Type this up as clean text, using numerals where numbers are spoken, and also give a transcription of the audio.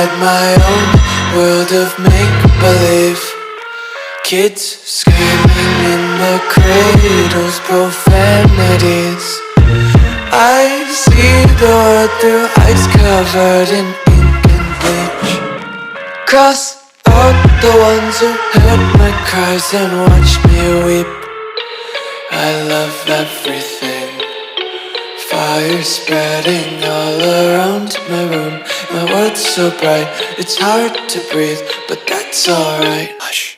inside my own world of make-believe. Kids screaming in the cradles, profanities. I see the world through eyes covered in ink and bleach. Cross out the ones who heard my cries and watched me weep. I love everything. Fire spreading all around my room. My world's so bright, it's hard to breathe, but that's alright. Hush.